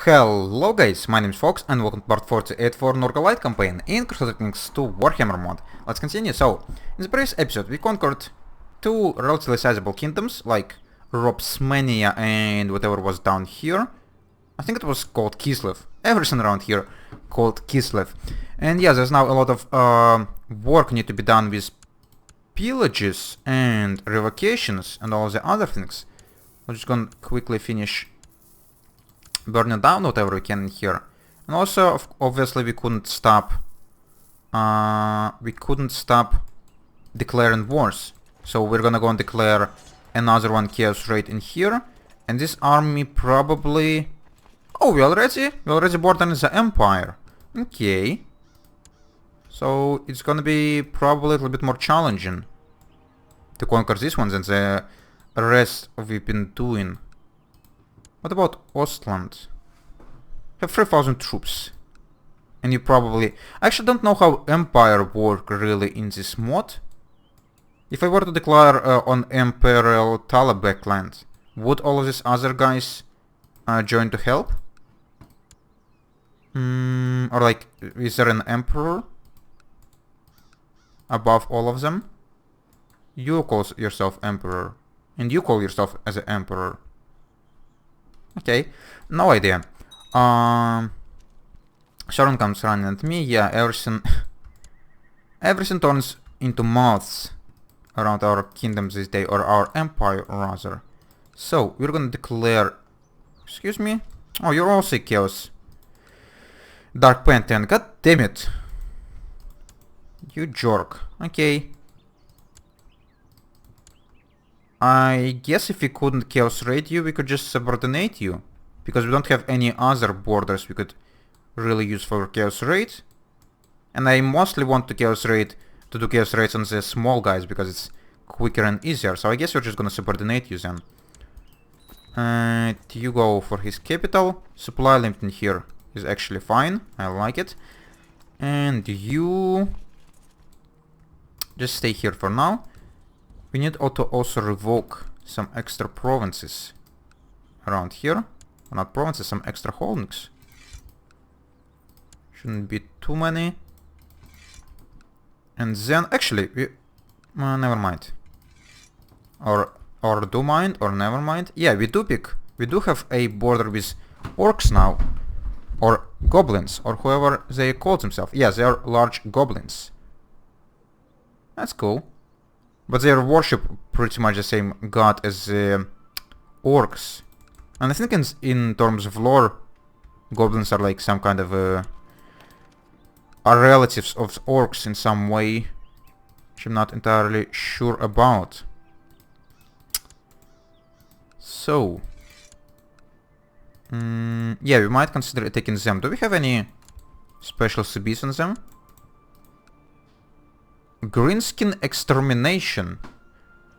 Hello guys, my name is Fox and welcome to part 48 for Nurgle campaign in Crusader 2 Warhammer mod. Let's continue. So, in the previous episode we conquered two relatively sizable kingdoms like Robsmania and whatever was down here. I think it was called Kislev. Everything around here called Kislev. And yeah, there's now a lot of work need to be done with pillages and revocations and all the other things. We're just gonna quickly finish burning down whatever we can in here. And also, obviously, we couldn't stop declaring wars. So we're gonna go and declare another one chaos raid in here. And this army probably... Oh, we already bordering the Empire. Okay. So it's gonna be probably a little bit more challenging to conquer this one than the rest we've been doing. What about Ostland? Have 3,000 troops. And you probably... I actually don't know how Empire work really in this mod. If I were to declare on Imperial Tat-Ugek land, would all of these other guys join to help? Or like, is there an Emperor above all of them? You call yourself Emperor. And you call yourself as an Emperor. Okay, no idea. Sharon comes running at me. Yeah, everything turns into mouths around our kingdom this day, or our empire rather. So we're gonna declare. Excuse me. Oh, you're also chaos. Dark Pantheon. God damn it. You jerk. Okay. I guess if we couldn't chaos raid you, we could just subordinate you. Because we don't have any other borders we could really use for chaos raid. And I mostly want to do chaos raids on the small guys because it's quicker and easier. So I guess we're just gonna subordinate you then. And you go for his capital. Supply limit in here is actually fine. I like it. And you just stay here for now. We need to also revoke some extra provinces around here. Not provinces, some extra holdings. Shouldn't be too many. And then, actually, we... never mind. Or do mind, or never mind. Yeah, we do have a border with orcs now. Or goblins, or whoever they call themselves. Yeah, they are large goblins. That's cool. But they worship pretty much the same god as orcs. And I think in terms of lore, goblins are like some kind of are relatives of orcs in some way, which I'm not entirely sure about. So, yeah, we might consider taking them. Do we have any special CBs on them? Greenskin Extermination.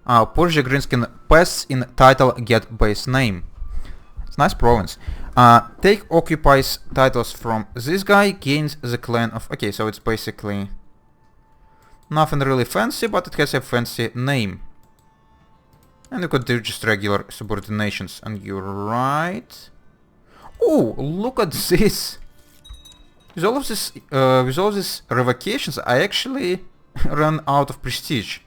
Persia Greenskin pests in title get base name. It's a nice province. Take occupies titles from this guy, gains the clan of... Okay, so it's basically nothing really fancy, but it has a fancy name. And you could do just regular subordinations. And you're right. Oh, look at this! With all of these revocations, I actually ran out of prestige.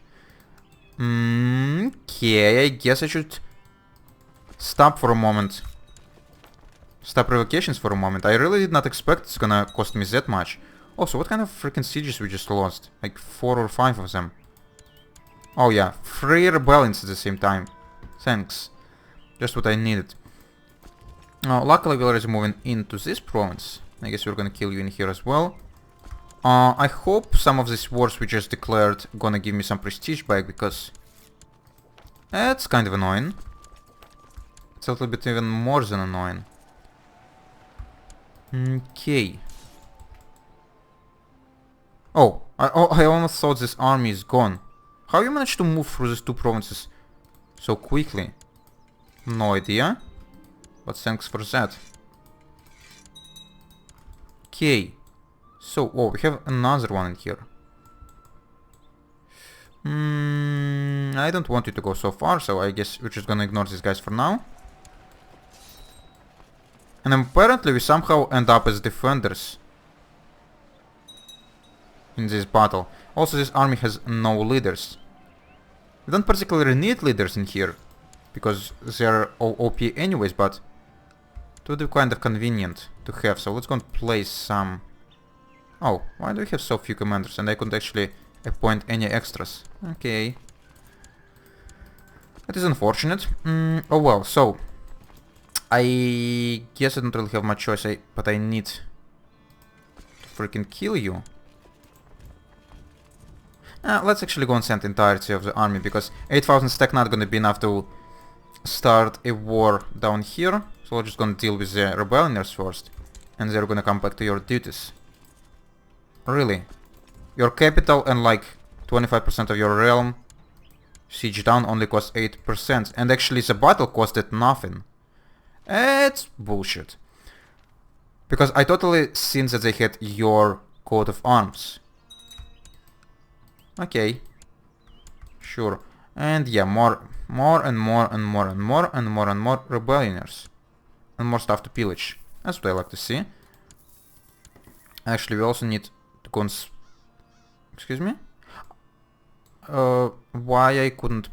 Okay, I guess I should stop for a moment. Stop revocations for a moment. I really did not expect it's gonna cost me that much. Also, what kind of freaking sieges we just lost? Like 4 or 5 of them. Oh yeah, 3 rebellions at the same time. Thanks. Just what I needed. Luckily we're already moving into this province. I guess we're gonna kill you in here as well. I hope some of these wars we just declared gonna give me some prestige back, because it's kind of annoying. It's a little bit even more than annoying. Okay. Oh, I almost thought this army is gone. How you managed to move through these two provinces so quickly? No idea. But thanks for that. Okay. So, oh, we have another one in here. I don't want you to go so far, so I guess we're just gonna ignore these guys for now. And apparently we somehow end up as defenders in this battle. Also, this army has no leaders. We don't particularly need leaders in here, because they're all OP anyways, but it would be kind of convenient to have. So let's go and place some... Oh, why do we have so few commanders? And I couldn't actually appoint any extras. Okay. That is unfortunate. Oh well, so... I guess I don't really have much choice, but I need to freaking kill you. Let's actually go and send the entirety of the army, because 8,000 stack not gonna be enough to start a war down here. So we're just gonna deal with the rebellioners first, and they're gonna come back to your duties. Really? Your capital and like 25% of your realm siege down only cost 8%, and actually the battle costed nothing. It's bullshit. Because I totally seen that they had your coat of arms. Okay. Sure. And yeah, more rebellioners. And more stuff to pillage. That's what I like to see. Actually, we also need to excuse me? Why I couldn't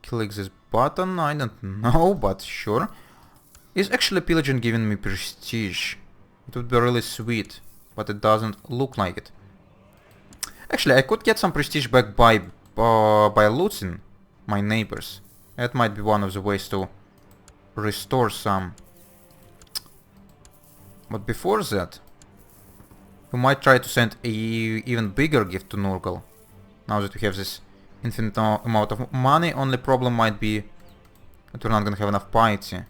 click this button, I don't know, but sure. Is actually pillaging giving me prestige? It would be really sweet, but it doesn't look like it. Actually, I could get some prestige back by looting my neighbors. That might be one of the ways to restore some. But before that, we might try to send a even bigger gift to Nurgle. Now that we have this infinite amount of money, only problem might be that we're not gonna have enough piety.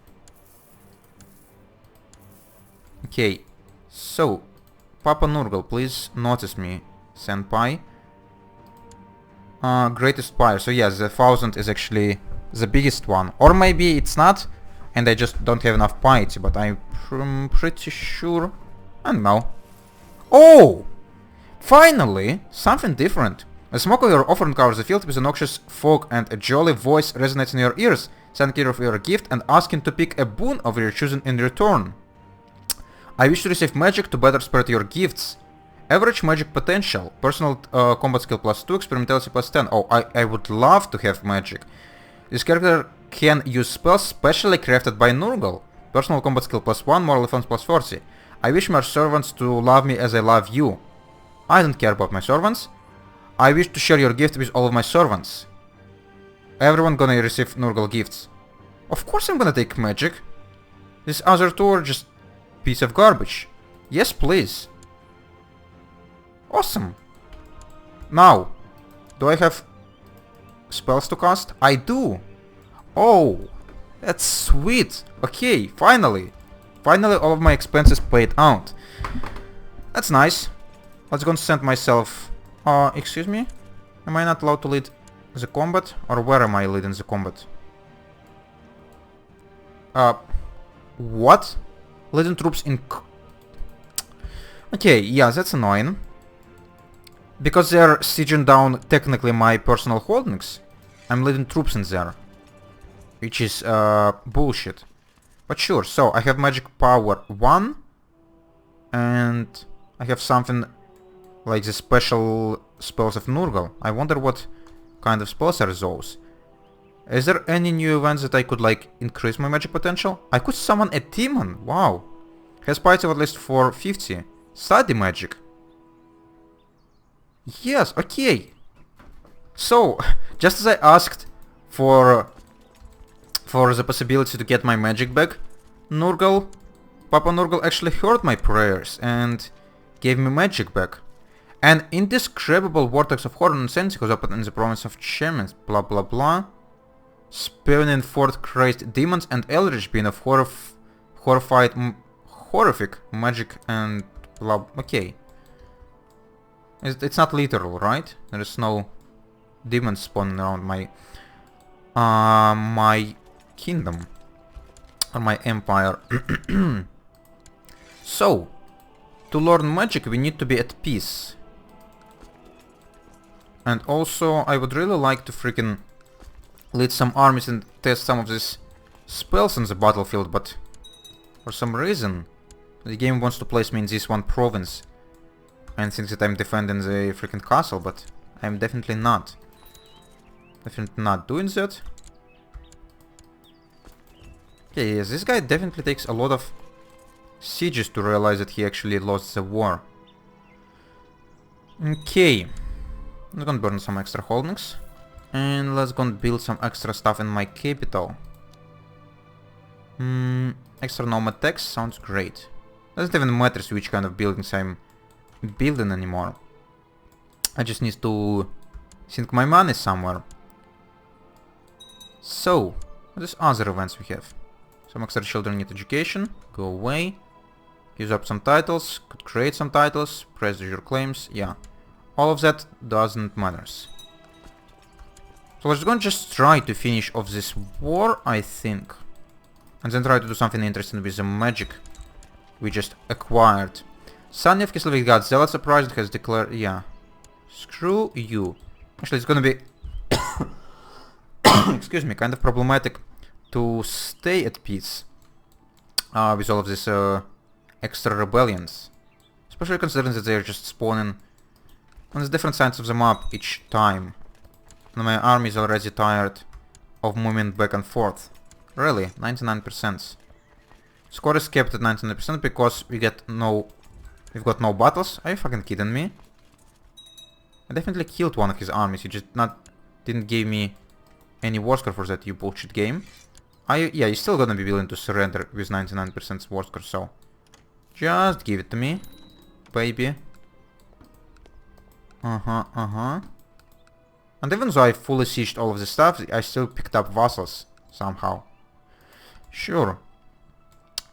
Okay, so Papa Nurgle, please notice me, senpai. Greatest spire. So yes, the 1000 is actually the biggest one, or maybe it's not, and I just don't have enough piety. But I'm pretty sure. I don't know. Oh, finally something different. The smoke of your offering covers the field with a noxious fog, and a jolly voice resonates in your ears, sending care of your gift and asking to pick a boon of your choosing in return. I wish to receive magic to better spread your gifts. Average magic potential. Personal combat skill +2, experimentality +10. Oh, I would love to have magic. This character can use spells specially crafted by Nurgle. Personal combat skill +1, moral defense +40. I wish my servants to love me as I love you. I don't care about my servants. I wish to share your gift with all of my servants. Everyone gonna receive Nurgle gifts. Of course I'm gonna take magic. This other two are just piece of garbage. Yes, please. Awesome. Now, do I have spells to cast? I do. Oh, that's sweet. Okay, finally. Finally all of my expenses paid out. That's nice. Let's go and send myself... excuse me? Am I not allowed to lead the combat? Or where am I leading the combat? What? Leading troops in... Okay, yeah, that's annoying. Because they're sieging down technically my personal holdings, I'm leading troops in there. Which is bullshit. But sure, so I have magic power 1. And I have something like the special spells of Nurgle. I wonder what kind of spells are those. Is there any new events that I could like increase my magic potential? I could summon a demon. Wow. Has piety of at least 450. Study magic. Yes, okay. So, just as I asked for the possibility to get my magic back, Papa Nurgle actually heard my prayers and gave me magic back. An indescribable vortex of horror and insanity was opened in the province of Chemins, blah blah blah. Spawning forth crazed demons and eldritch being of horrific magic and blah. Okay. It's not literal, right? There is no demons spawning around my my kingdom or my empire. So, to learn magic we need to be at peace. And also I would really like to freaking lead some armies and test some of these spells in the battlefield, but For some reason, the game wants to place me in this one province and thinks that I'm defending the freaking castle, but I'm definitely not. Definitely not doing that. Okay, yes, this guy definitely takes a lot of sieges to realize that he actually lost the war. Okay, I'm gonna burn some extra holdings. And let's go and build some extra stuff in my capital. Extra nomad tax sounds great. Doesn't even matter which kind of buildings I'm building anymore. I just need to sink my money somewhere. So, what is other events we have? Some extra children need education. Go away. Use up some titles. Could create some titles. Press your claims. Yeah. All of that doesn't matter. So let's go and just try to finish off this war, I think. And then try to do something interesting with the magic we just acquired. Son of Kislevic got Zealot surprised has declared... Yeah. Screw you. Actually, it's gonna be... excuse me, kind of problematic to stay at peace with all of these extra rebellions. Especially considering that they're just spawning on the different sides of the map each time. And my army is already tired of moving back and forth. Really, 99%. Score is kept at 99% because we've got no battles. Are you fucking kidding me? I definitely killed one of his armies. He just didn't give me any war score for that, you bullshit game. Yeah, you're still gonna be willing to surrender with 99% war score, so just give it to me, baby. And even though I fully sieged all of the stuff, I still picked up vassals somehow. Sure.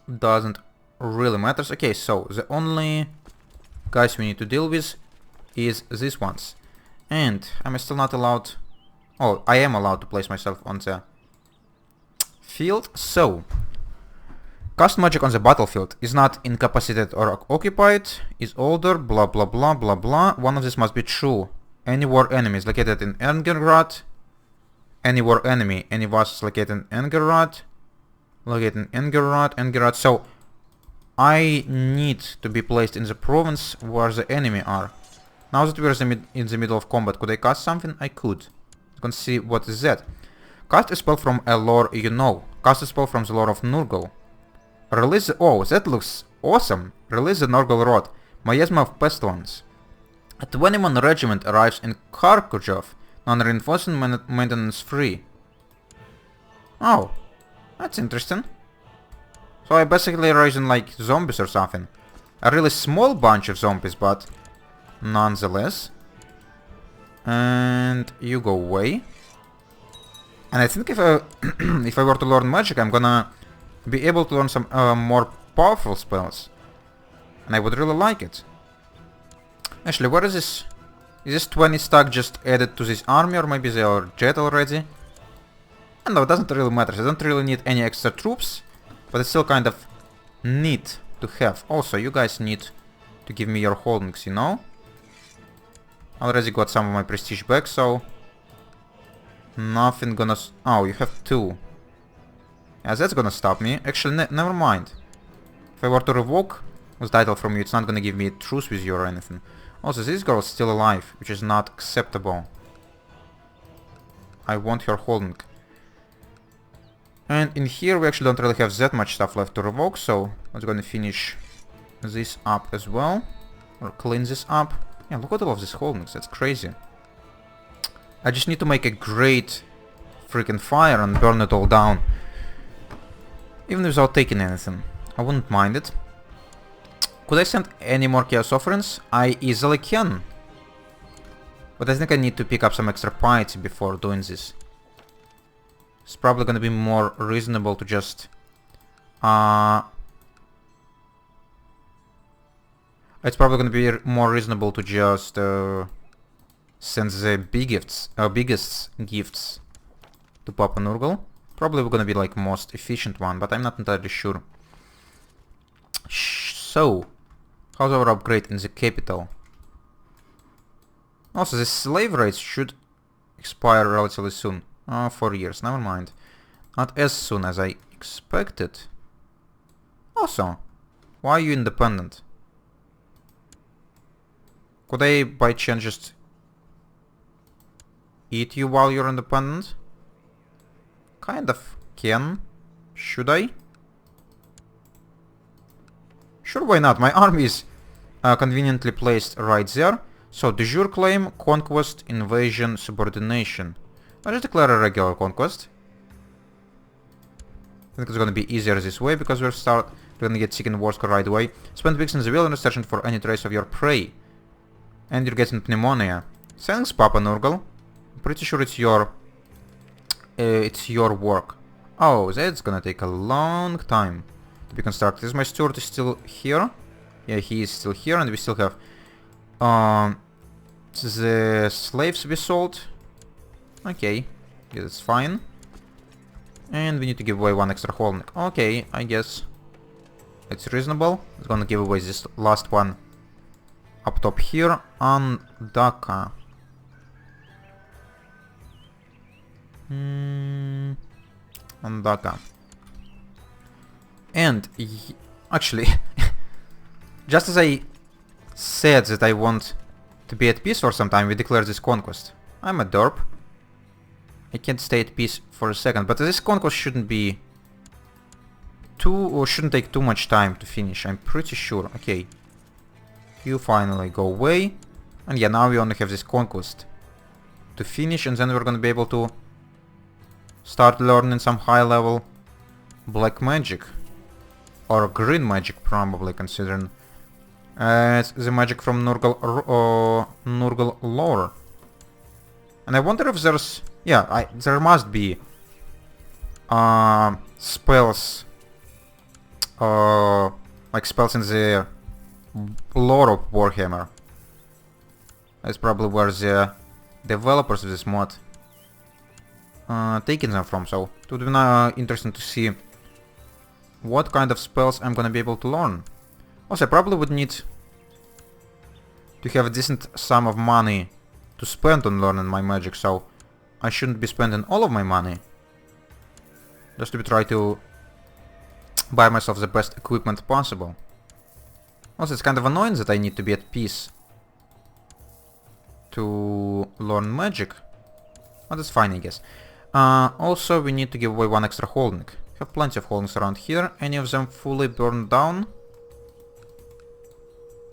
Doesn't really matter. Okay, so the only guys we need to deal with is these ones. And I'm still not allowed... Oh, I am allowed to place myself on the field. So, cast magic on the battlefield is not incapacitated or occupied, is older, blah blah blah blah blah. One of these must be true. Any war enemy is located in Engerrad. Any war enemy, any vassals located in Engerrad. Located in Engerrad. So, I need to be placed in the province where the enemy are. Now that we're in the middle of combat, could I cast something? I could. Let's see what is that. Cast a spell from a lore you know. Cast a spell from the lore of Nurgle. Release the... Oh, that looks awesome. Release the Nurgle Rod. Miasma of Pestilence. A 20-man regiment arrives in Kharkojov. Non-reinforcing maintenance free. Oh, that's interesting. So I basically raising like zombies or something. A really small bunch of zombies, but nonetheless. And you go away. And I think if I if I were to learn magic, I'm gonna be able to learn some more powerful spells. And I would really like it. Actually, where is this? Is this 20 stack just added to this army, or maybe they are jet already? And no, it doesn't really matter. I don't really need any extra troops, but it's still kind of neat to have. Also, you guys need to give me your holdings, you know? I already got some of my prestige back, so nothing gonna... Oh, you have 2. Yeah, that's gonna stop me. Actually, never mind. If I were to revoke this title from you, it's not gonna give me a truce with you or anything. Also, this girl is still alive, which is not acceptable. I want her holding. And in here we actually don't really have that much stuff left to revoke, so let's gonna finish this up as well. Or clean this up. Yeah, look at all of these holdings, that's crazy. I just need to make a great freaking fire and burn it all down. Even without taking anything. I wouldn't mind it. Could I send any more Chaos Offerings? I easily can. But I think I need to pick up some extra piety before doing this. It's probably gonna be more reasonable to just... It's probably gonna be more reasonable to just send the biggest gifts to Papa Nurgle. Probably we're gonna be like most efficient one, but I'm not entirely sure. So, how's our upgrade in the capital? Also, the slave rates should expire relatively soon. 4 years, never mind. Not as soon as I expected. Also, why are you independent? Could I by chance just eat you while you're independent? Kind of can. Should I? Sure, why not? My army is conveniently placed right there. So, de jure claim, conquest, invasion, subordination. I'll just declare a regular conquest. I think it's gonna be easier this way because we're gonna get sick in war score right away. Spend weeks in the wilderness searching for any trace of your prey. And you're getting pneumonia. Thanks, Papa Nurgle. I'm pretty sure it's your work. Oh, that's gonna take a long time to be constructed. Is my steward still here? Yeah, he is still here, and we still have the slaves we sold. Okay, yeah, that's fine. And we need to give away one extra holding. Okay, I guess it's reasonable. It's gonna give away this last one up top here on Dhaka. On Dhaka. And actually, just as I said that I want to be at peace for some time, we declare this conquest. I'm a derp. I can't stay at peace for a second, but this conquest shouldn't be shouldn't take too much time to finish, I'm pretty sure. Okay. You finally go away. And yeah, now we only have this conquest to finish, and then we're gonna be able to start learning some high level black magic. Or green magic, probably, considering it's the magic from Nurgle lore. And I wonder if there's... Yeah, there must be spells, like spells in the lore of Warhammer. That's probably where the developers of this mod taking them from, so it would be interesting to see what kind of spells I'm gonna be able to learn. Also, I probably would need to have a decent sum of money to spend on learning my magic, so I shouldn't be spending all of my money just to try to buy myself the best equipment possible. Also, it's kind of annoying that I need to be at peace to learn magic, but it's fine, I guess. Also, we need to give away one extra holding. We have plenty of holdings around here. Any of them fully burned down?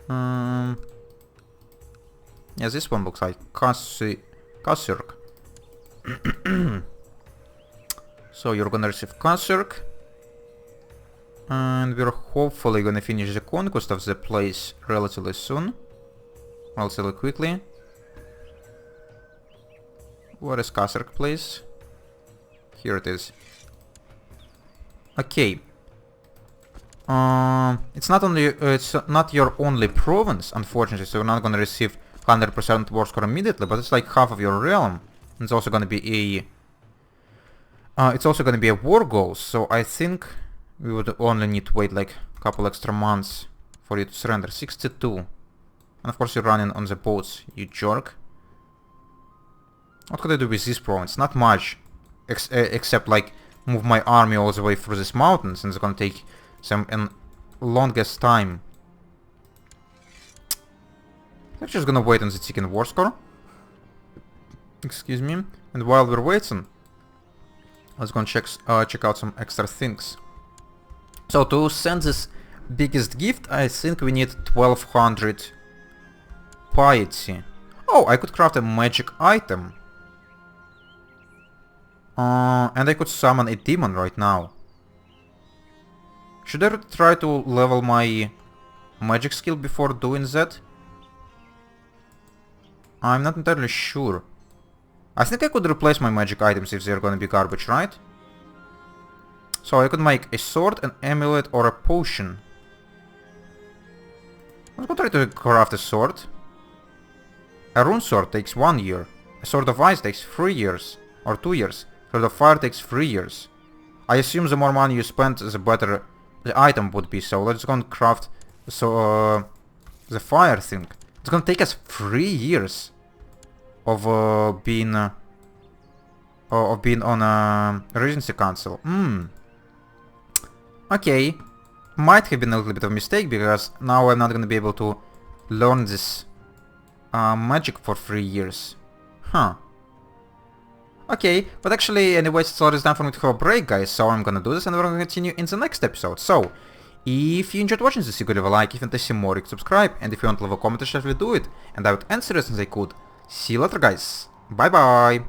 Yeah, this one looks like Kasirk. So you're gonna receive Kasirk. And we're hopefully gonna finish the conquest of the place relatively soon. Relatively quickly. Where is Kasirk place? Here it is. Okay. It's not your only province, unfortunately, so you're not gonna receive 100% war score immediately, but it's like half of your realm. It's also gonna be a war goal, so I think we would only need to wait like a couple extra months for you to surrender. 62. And of course you're running on the boats, you jerk. What could I do with this province? Not much. Except like move my army all the way through these mountains, and it's gonna take some longest time. I'm just gonna wait on the ticking war score. Excuse me. And while we're waiting, let's go and check out some extra things. So to send this biggest gift, I think we need 1200 piety. Oh, I could craft a magic item. And I could summon a demon right now. Should I try to level my magic skill before doing that? I'm not entirely sure. I think I could replace my magic items if they're gonna be garbage, right? So I could make a sword, an amulet, or a potion. Let's go try to craft a sword. A rune sword takes 1 year. A sword of ice takes 3 years. Or 2 years. Sword of fire takes 3 years. I assume the more money you spend, the better the item would be. So let's go and craft the fire thing. It's gonna take us 3 years of being on a Regency Council. Okay. might have been a little bit of a mistake, because now I'm not gonna be able to learn this magic for 3 years. Huh. Okay, but actually, anyways, it's already time for me to have a break, guys, so I'm gonna do this and we're gonna continue in the next episode. So, if you enjoyed watching this, you could leave a like, if you want to see more, you could subscribe, and if you want to leave a comment, I shall do it, and I would answer as soon as I could. See you later, guys. Bye bye.